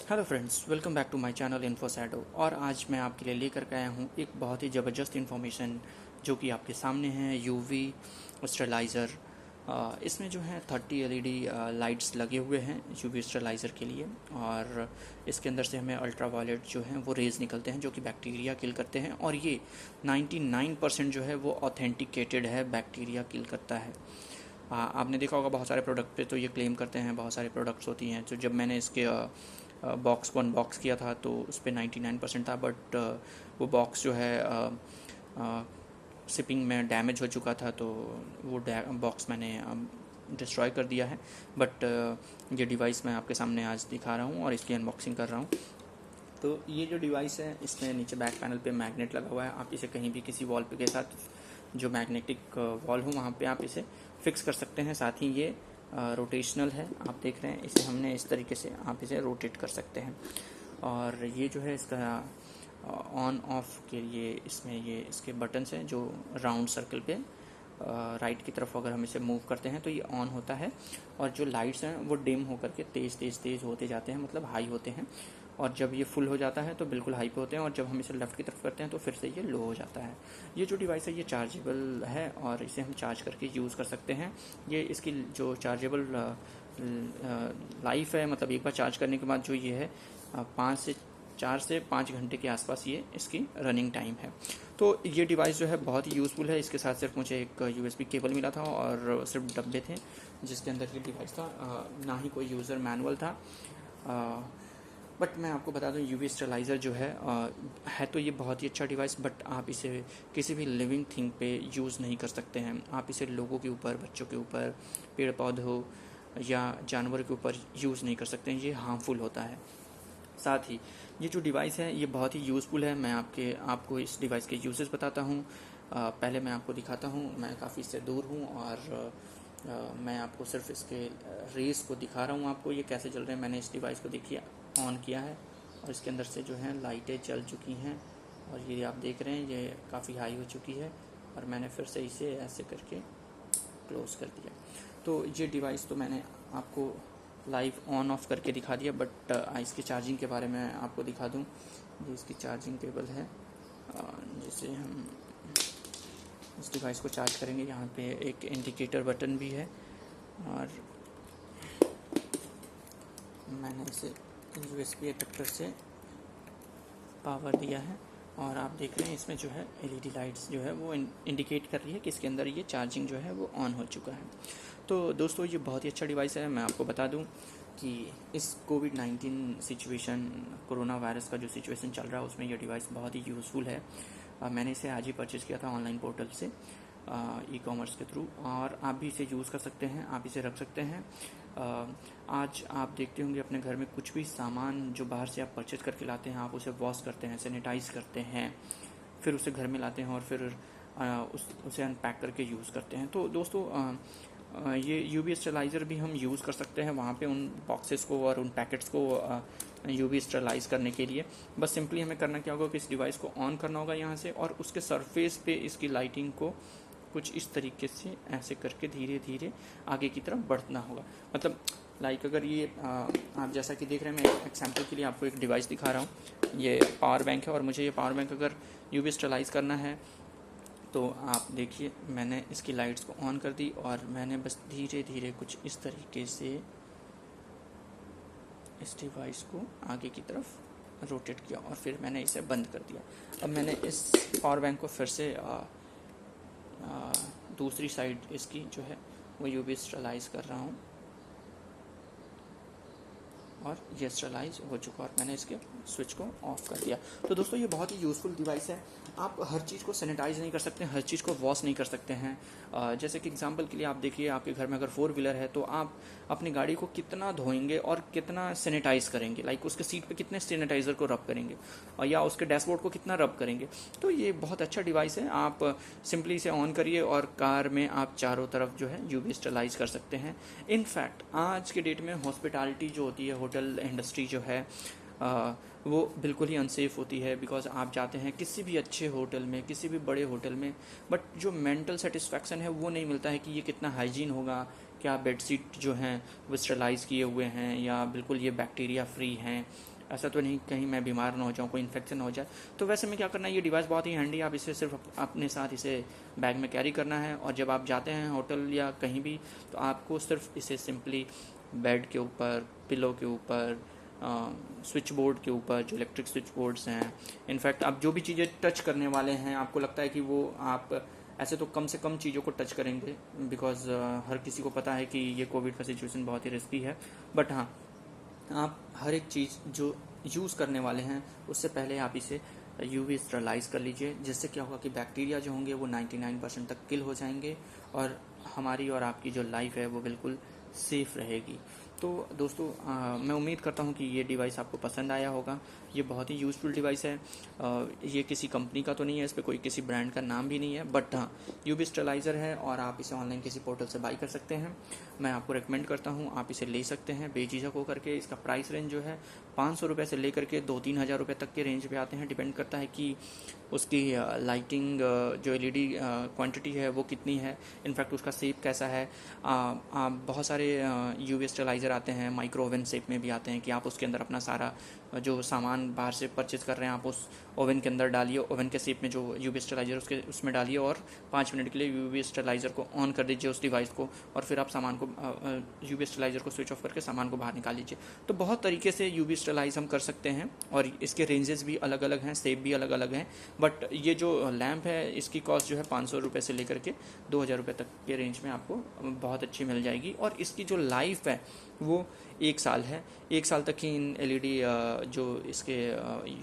Hello friends, welcome back to my channel इन्फोसैडो। और आज मैं आपके लिए लेकर के आया हूँ एक बहुत ही ज़बरदस्त इन्फॉर्मेशन जो कि आपके सामने है। यूवी स्टेलाइज़र, इसमें जो है 30 एलईडी लाइट्स लगे हुए हैं यूवी स्टेलाइज़र के लिए। और इसके अंदर से हमें अल्ट्रावायलेट जो हैं वो रेज़ निकलते हैं जो कि बैक्टीरिया किल करते हैं। और ये 99% जो है वो ऑथेंटिकेटेड है, बैक्टीरिया किल करता है। आपने देखा होगा बहुत सारे प्रोडक्ट पे तो ये क्लेम करते हैं, बहुत सारे प्रोडक्ट्स होती हैं। तो जब मैंने इसके बॉक्स को अनबॉक्स किया था तो उस पर 99% था, बट वो बॉक्स जो है शिपिंग में डैमेज हो चुका था, तो वो बॉक्स मैंने डिस्ट्रॉय कर दिया है। बट ये डिवाइस मैं आपके सामने आज दिखा रहा हूँ और इसकी अनबॉक्सिंग कर रहा हूँ। तो ये जो डिवाइस है इसमें नीचे बैक पैनल पे मैग्नेट लगा हुआ है। आप इसे कहीं भी किसी वॉल पे के साथ, जो मैग्नेटिक वॉल हो वहाँ पे आप इसे फिक्स कर सकते हैं। साथ ही ये रोटेशनल है, आप देख रहे हैं इसे हमने इस तरीके से आप इसे रोटेट कर सकते हैं। और ये जो है इसका ऑन ऑफ के लिए इसमें ये इसके बटन्स हैं जो राउंड सर्कल पे राइट की तरफ अगर हम इसे मूव करते हैं तो ये ऑन होता है। और जो लाइट्स हैं वो डिम होकर के तेज़ तेज़ तेज़ होते जाते हैं, मतलब हाई होते हैं। और जब ये फुल हो जाता है तो बिल्कुल हाई पे होते हैं, और जब हम इसे लेफ़्ट की तरफ करते हैं तो फिर से ये लो हो जाता है। ये जो डिवाइस है ये चार्जेबल है और इसे हम चार्ज करके यूज़ कर सकते हैं। ये इसकी जो चार्जेबल लाइफ है, मतलब एक बार चार्ज करने के बाद जो ये है 4 से 5 घंटे के आसपास ये इसकी रनिंग टाइम है। तो ये डिवाइस जो है बहुत ही यूज़फुल है। इसके साथ सिर्फ मुझे एक यूएसबी केबल मिला था और सिर्फ डब्बे थे जिसके अंदर ये डिवाइस था, ना ही कोई यूज़र मैनुअल था। बट मैं आपको बता दूं यूवी स्टेलाइज़र जो है तो ये बहुत ही अच्छा डिवाइस, बट आप इसे किसी भी लिविंग थिंग पे यूज़ नहीं कर सकते हैं। आप इसे लोगों के ऊपर, बच्चों के ऊपर, पेड़ पौधों या जानवर के ऊपर यूज़ नहीं कर सकते हैं, ये हार्मफुल होता है। साथ ही ये जो डिवाइस है ये बहुत ही यूज़फुल है। मैं आपको इस डिवाइस के यूजेस बताता हूँ। पहले मैं आपको दिखाता हूँ, मैं काफ़ी इससे दूर हूँ और मैं आपको सिर्फ इसके रेस को दिखा रहा हूँ आपको ये कैसे चल रहे हैं। मैंने इस डिवाइस को देखिए ऑन किया है और इसके अंदर से जो है लाइटें जल चुकी हैं और ये आप देख रहे हैं ये काफ़ी हाई हो चुकी है। और मैंने फिर से इसे ऐसे करके क्लोज कर दिया। तो ये डिवाइस तो मैंने आपको लाइव ऑन ऑफ करके दिखा दिया, बट इसकी चार्जिंग के बारे में आपको दिखा दूं। ये इसकी चार्जिंग केबल है जिसे हम इस डिवाइस को चार्ज करेंगे। यहाँ पे एक इंडिकेटर बटन भी है और मैंने इसे यूएसबी अडेप्टर से पावर दिया है और आप देख रहे हैं इसमें जो है एलईडी लाइट्स जो है वो इंडिकेट कर रही है कि इसके अंदर ये चार्जिंग जो है वो ऑन हो चुका है। तो दोस्तों ये बहुत ही अच्छा डिवाइस है। मैं आपको बता दूं कि इस कोविड-19 सिचुएशन, कोरोना वायरस का जो सिचुएशन चल रहा है उसमें ये डिवाइस बहुत ही यूज़फुल है। मैंने इसे आज ही परचेज़ किया था ऑनलाइन पोर्टल से, ई कॉमर्स के थ्रू, और आप भी इसे यूज़ कर सकते हैं, आप इसे रख सकते हैं। आज आप देखते होंगे अपने घर में कुछ भी सामान जो बाहर से आप परचेज करके लाते हैं, आप उसे वॉश करते हैं, सैनिटाइज़ करते हैं, फिर उसे घर में लाते हैं और फिर उसे अनपैक करके यूज़ करते हैं। तो दोस्तों ये यूवी स्टेलाइज़र भी हम यूज़ कर सकते हैं वहाँ पे उन बॉक्सेस को और उन पैकेट्स को यूवी स्टेलाइज़ करने के लिए। बस सिंपली हमें करना क्या होगा कि इस डिवाइस को ऑन करना होगा यहाँ से, और उसके सरफेस पे इसकी लाइटिंग को कुछ इस तरीके से ऐसे करके धीरे धीरे आगे की तरफ बढ़ना होगा। मतलब लाइक अगर ये आप जैसा कि देख रहे हैं, मैं एग्जांपल के लिए आपको एक डिवाइस दिखा रहा हूँ। ये पावर बैंक है और मुझे ये पावर बैंक अगर यूवी स्टेलाइज़ करना है तो आप देखिए मैंने इसकी लाइट्स को ऑन कर दी और मैंने बस धीरे धीरे कुछ इस तरीके से इस डिवाइस को आगे की तरफ रोटेट किया और फिर मैंने इसे बंद कर दिया। अब मैंने इस पावर बैंक को फिर से दूसरी साइड इसकी जो है वो यूवी स्टेलाइज़ कर रहा हूँ और ये स्टेलाइज हो चुका और मैंने इसके स्विच को ऑफ कर दिया। तो दोस्तों ये बहुत ही यूज़फुल डिवाइस है। आप हर चीज़ को सैनिटाइज़ नहीं कर सकते, हर चीज़ को वॉश नहीं कर सकते हैं। जैसे कि एग्जांपल के लिए आप देखिए, आपके घर में अगर 4 व्हीलर है तो आप अपनी गाड़ी को कितना धोएंगे और कितना सैनिटाइज़ करेंगे, लाइक उसके सीट पे कितने सैनिटाइज़र को रब करेंगे और या उसके डैशबोर्ड को कितना रब करेंगे। तो ये बहुत अच्छा डिवाइस है। आप सिंपली इसे ऑन करिए और कार में आप चारों तरफ जो है यूवी स्टेलाइज़ कर सकते हैं। इनफैक्ट आज के डेट में हॉस्पिटैलिटी जो होती है, होटल इंडस्ट्री जो है वो बिल्कुल ही अनसेफ होती है। बिकॉज आप जाते हैं किसी भी अच्छे होटल में, किसी भी बड़े होटल में, बट जो मेंटल सेटिस्फैक्शन है वो नहीं मिलता है कि ये कितना हाइजीन होगा, क्या बेडशीट जो हैं वो स्टेलाइज़ किए हुए हैं या बिल्कुल ये बैक्टीरिया फ्री हैं, ऐसा तो नहीं कहीं मैं बीमार ना हो जाऊँ, कोई इन्फेक्शन हो जाए। तो वैसे में क्या करना है, ये डिवाइस बहुत ही हैंडी, आप इसे सिर्फ अपने साथ इसे बैग में कैरी करना है, और जब आप जाते हैं होटल या कहीं भी, तो आपको सिर्फ इसे सिंपली बेड के ऊपर, पिलो के ऊपर, स्विच बोर्ड के ऊपर, जो इलेक्ट्रिक स्विच बोर्ड्स हैं, इनफैक्ट आप जो भी चीज़ें टच करने वाले हैं, आपको लगता है कि वो आप ऐसे तो कम से कम चीज़ों को टच करेंगे, बिकॉज हर किसी को पता है कि ये कोविड का सिचुएशन बहुत ही रिस्की है। बट हाँ, आप हर एक चीज़ जो यूज़ करने वाले हैं उससे पहले आप इसे यूवी स्टरलाइज कर लीजिए, जिससे क्या होगा कि बैक्टीरिया जो होंगे वो 99% तक किल हो जाएंगे, और हमारी और आपकी जो लाइफ है वो बिल्कुल सेफ़ रहेगी। तो दोस्तों, मैं उम्मीद करता हूँ कि ये डिवाइस आपको पसंद आया होगा। ये बहुत ही यूज़फुल डिवाइस है। ये किसी कंपनी का तो नहीं है, इस पर कोई किसी ब्रांड का नाम भी नहीं है, बट हाँ, यूवी स्टरलाइज़र है और आप इसे ऑनलाइन किसी पोर्टल से बाई कर सकते हैं। मैं आपको रेकमेंड करता हूँ, आप इसे ले सकते हैं बेझिझक होकर के। इसका प्राइस रेंज जो है 500 रुपये से लेकर के 2-3 हज़ार रुपये तक के रेंज पे आते हैं। डिपेंड करता है कि उसकी लाइटिंग जो एलईडी क्वांटिटी है वो कितनी है, इनफैक्ट उसका शेप कैसा है। बहुत सारे यूवी स्टरलाइज़र आते हैं, माइक्रो ओवन शेप में भी आते हैं, कि आप उसके अंदर अपना सारा जो सामान बाहर से परचेज कर रहे हैं आप उस ओवन के अंदर डालिए, ओवन के शेप में जो यूवी स्टरलाइज़र उसमें डालिए, और 5 मिनट के लिए यूवी स्टरलाइज़र को ऑन कर दीजिए उस डिवाइस को, और फिर आप सामान को यूवी स्टरलाइज़र को स्विच ऑफ करके सामान को बाहर निकाल लीजिए। तो बहुत तरीके से यूवी स्टरलाइज हम कर सकते हैं, और इसके रेंजेस भी अलग अलग हैं, शेप भी अलग अलग हैं। बट ये जो लैंप है इसकी कॉस्ट जो है 500 रुपये से लेकर के 2000 रुपये तक के रेंज में आपको बहुत अच्छी मिल जाएगी, और इसकी जो लाइफ है वो 1 साल है। 1 साल तक ही इन एलईडी जो इसके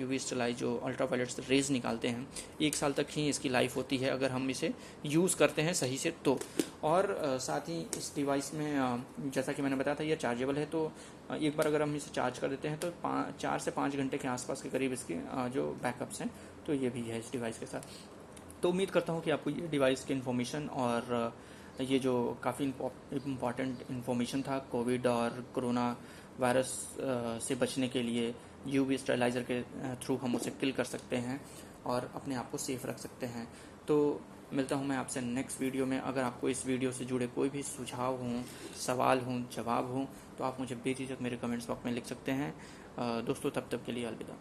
यूवी स्टरलाइज जो अल्ट्रावायलेट रेज निकालते हैं, 1 साल तक ही इसकी लाइफ होती है, अगर हम इसे यूज़ करते हैं सही से तो। और साथ ही इस डिवाइस में जैसा कि मैंने बताया था, ये चार्जेबल है, तो एक बार अगर हम इसे चार्ज कर देते हैं तो 4 से 5 घंटे के आसपास के करीब इसके जो बैकअप्स हैं, तो ये भी है इस डिवाइस के साथ। तो उम्मीद करता हूँ कि आपको ये डिवाइस की इन्फॉर्मेशन और ये जो काफ़ी इम्पॉर्टेंट इन्फॉर्मेशन था कोविड और कोरोना वायरस से बचने के लिए यूवी स्टरलाइज़र के थ्रू हम उसे किल कर सकते हैं और अपने आप को सेफ रख सकते हैं। तो मिलता हूँ मैं आपसे नेक्स्ट वीडियो में। अगर आपको इस वीडियो से जुड़े कोई भी सुझाव हों, सवाल हों, जवाब हों, तो आप मुझे बेझिझक मेरे कमेंट्स बॉक्स में लिख सकते हैं। दोस्तों, तब तक के लिए अलविदा।